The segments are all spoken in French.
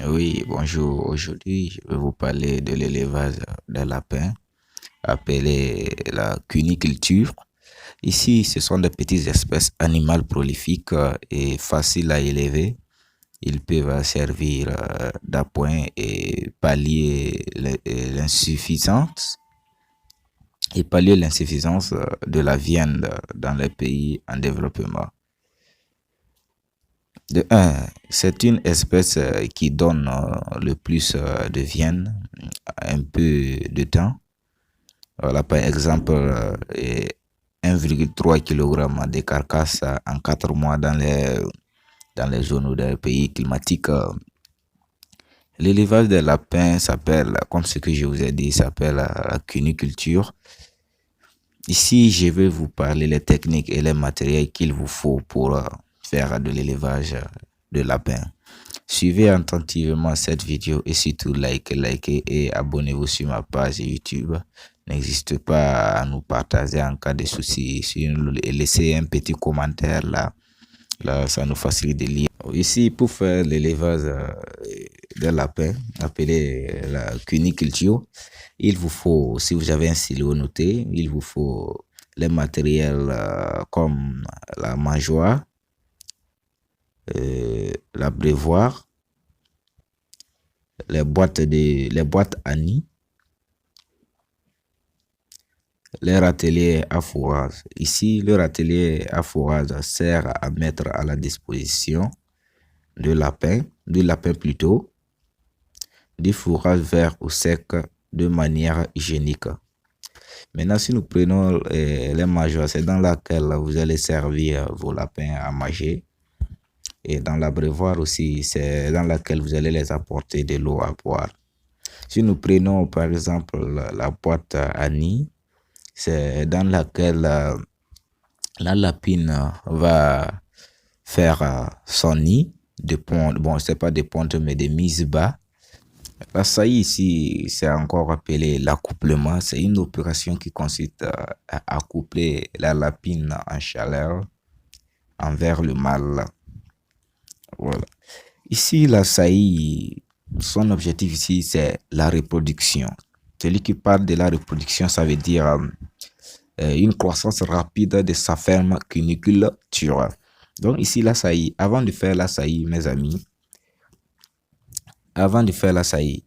Oui, bonjour. Aujourd'hui, je vais vous parler de l'élevage des lapins, appelé la cuniculture. Ici, ce sont de petites espèces animales prolifiques et faciles à élever. Ils peuvent servir d'appoint et pallier l'insuffisance de la viande dans les pays en développement. De un, c'est une espèce qui donne le plus de viande un peu de temps. Voilà, par exemple, 1,3 kg de carcasse en 4 mois dans les zones ou dans les pays climatiques. L'élevage des lapins s'appelle, comme ce que je vous ai dit, s'appelle la cuniculture. Ici, je vais vous parler les techniques et les matériels qu'il vous faut pour faire de l'élevage de lapins. Suivez attentivement cette vidéo et surtout likez et abonnez-vous sur ma page YouTube. N'hésitez pas à nous partager en cas de soucis et laissez un petit commentaire là. Là, ça nous facilite de lire. Ici, pour faire l'élevage des lapins, appelé la cuniculture, il vous faut, si vous avez un stylo noté, il vous faut les matériels comme la mangeoire, l'abreuvoir, les boîtes à nid, les râteliers à fourrage. Ici, le râtelier à fourrage sert à mettre à la disposition du lapin plutôt, du fourrage vert ou sec de manière hygiénique. Maintenant, si nous prenons les mangeoires, c'est dans laquelle vous allez servir vos lapins à manger. Et dans l'abreuvoir aussi, c'est dans laquelle vous allez les apporter de l'eau à boire. Si nous prenons par exemple la boîte à nid, c'est dans laquelle la lapine va faire son nid de ponte. Bon, c'est pas de ponte, mais de mise bas. La saillie ici, c'est encore appelé l'accouplement. C'est une opération qui consiste à accoupler la lapine en chaleur envers le mâle. Voilà. Ici, la saillie, son objectif ici, c'est la reproduction. Celui qui parle de la reproduction, ça veut dire une croissance rapide de sa ferme cuniculture. Donc ici, la saillie, avant de faire la saillie, mes amis, avant de faire la saillie,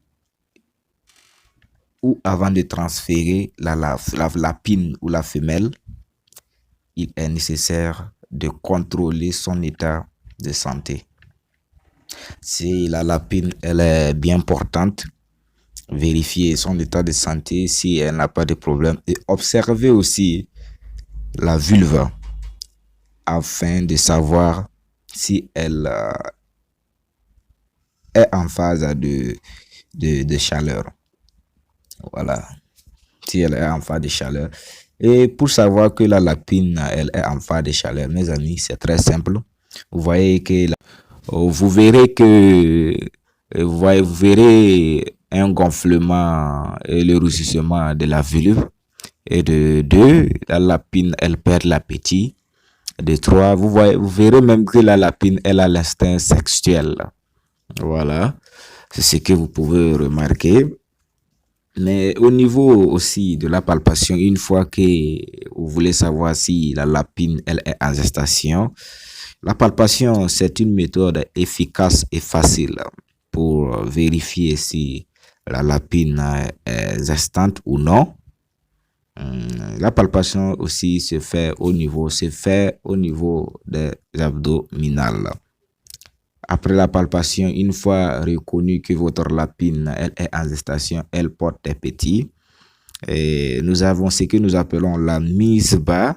ou avant de transférer la lapine ou la femelle, il est nécessaire de contrôler son état de santé. Si la lapine elle est bien portante, vérifier son état de santé si elle n'a pas de problème et observer aussi la vulve afin de savoir si elle est en phase de chaleur. Voilà, si elle est en phase de chaleur. Et pour savoir que la lapine elle est en phase de chaleur, mes amis, c'est très simple. Vous voyez que vous verrez que vous verrez un gonflement et le rougissement de la vulve. Et de deux, la lapine, elle perd l'appétit. De trois, vous verrez même que la lapine, elle a l'instinct sexuel. Voilà, c'est ce que vous pouvez remarquer. Mais au niveau aussi de la palpation, une fois que vous voulez savoir si la lapine, elle est en gestation, la palpation, c'est une méthode efficace et facile pour vérifier si la lapine est gestante ou non. La palpation aussi se fait au niveau des abdominales. Après la palpation, une fois reconnu que votre lapine elle est en gestation, elle porte des petits. Et nous avons ce que nous appelons la mise bas.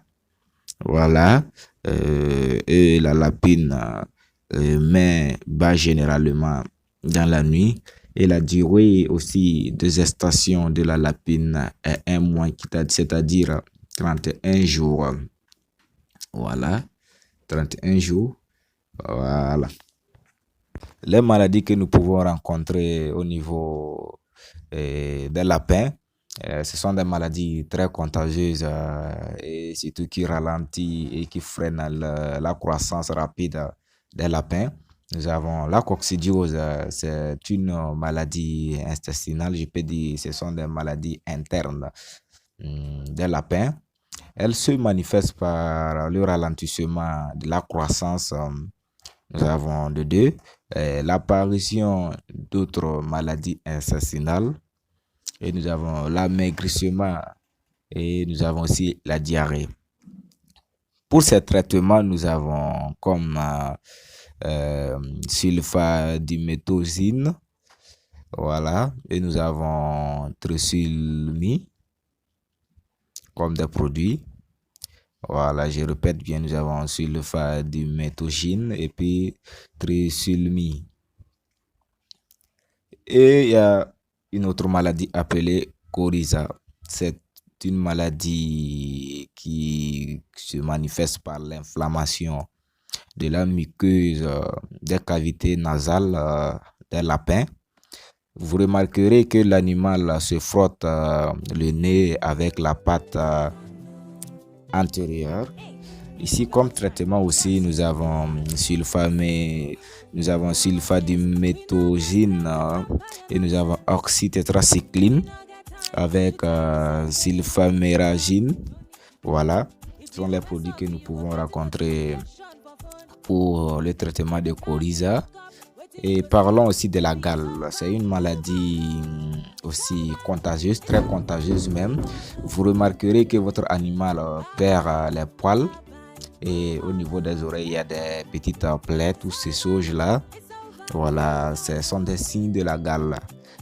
Voilà. Et la lapine met bas généralement dans la nuit. Et la durée aussi de gestation de la lapine est 1 mois, c'est-à-dire 31 jours. Voilà. 31 jours. Voilà. Les maladies que nous pouvons rencontrer au niveau des lapins, ce sont des maladies très contagieuses et surtout qui ralentissent et qui freinent la croissance rapide des lapins. Nous avons la coccidiose, c'est une maladie intestinale, je peux dire, ce sont des maladies internes des lapins. Elle se manifeste par le ralentissement de la croissance. Nous avons de deux, l'apparition d'autres maladies intestinales et nous avons l'amaigrissement et nous avons aussi la diarrhée. Pour ces traitements, nous avons comme sulfadiméthosine, voilà, et nous avons trisulmi comme des produits. Voilà, je répète bien, nous avons sulfadiméthosine et puis trisulmi. Et il y a une autre maladie appelée coryza. C'est une maladie qui se manifeste par l'inflammation de la muqueuse des cavités nasales des lapins. Vous remarquerez que l'animal se frotte le nez avec la patte antérieure. Ici, comme traitement aussi, nous avons sulfadiméthosine et nous avons oxytétracycline avec sulfaméragine. Voilà, ce sont les produits que nous pouvons rencontrer pour le traitement de coryza. Et parlons aussi de la gale. C'est une maladie aussi contagieuse, très contagieuse même. Vous remarquerez que votre animal perd les poils et au niveau des oreilles, il y a des petites plaies, tous ces sauges-là. Voilà, ce sont des signes de la gale.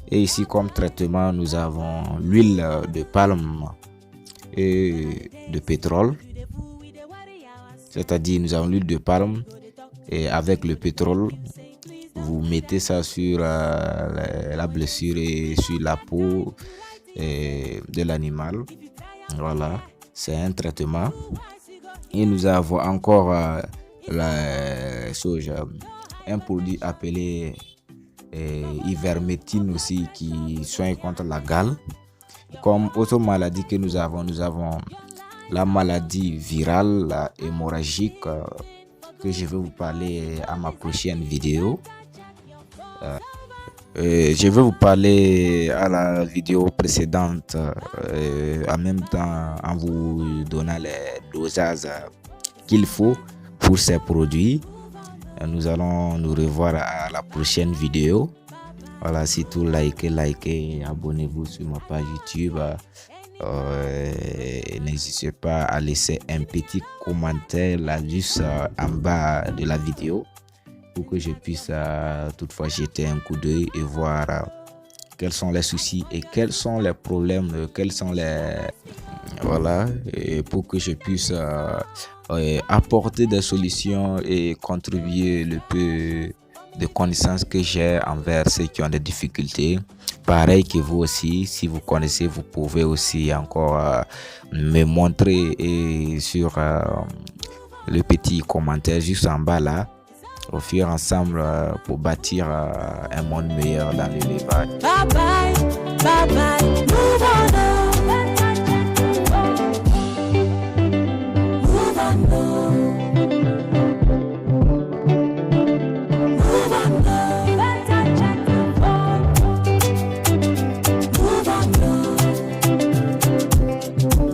Et ici, comme traitement, nous avons l'huile de palme et de pétrole. C'est-à-dire, nous avons l'huile de palme et avec le pétrole, vous mettez ça sur la blessure et sur la peau de l'animal. Voilà, c'est un traitement. Et nous avons encore un produit appelé ivermectine aussi qui soigne contre la gale. Comme autre maladie que nous avons la maladie virale, la hémorragique, que je vais vous parler à ma prochaine vidéo. Je vais vous parler à la vidéo précédente en même temps en vous donnant les dosages qu'il faut pour ces produits. Nous allons nous revoir à la prochaine vidéo. Voilà, surtout likez, abonnez-vous sur ma page YouTube. N'hésitez pas à laisser un petit commentaire là juste en bas de la vidéo pour que je puisse toutefois jeter un coup d'œil et voir quels sont les soucis et quels sont les problèmes, voilà, et pour que je puisse apporter des solutions et contribuer le peu de connaissances que j'ai envers ceux qui ont des difficultés. Pareil que vous aussi, si vous connaissez, vous pouvez aussi encore me montrer et sur le petit commentaire juste en bas là. Au fur ensemble pour bâtir un monde meilleur dans l'élevage. Bye bye, move on.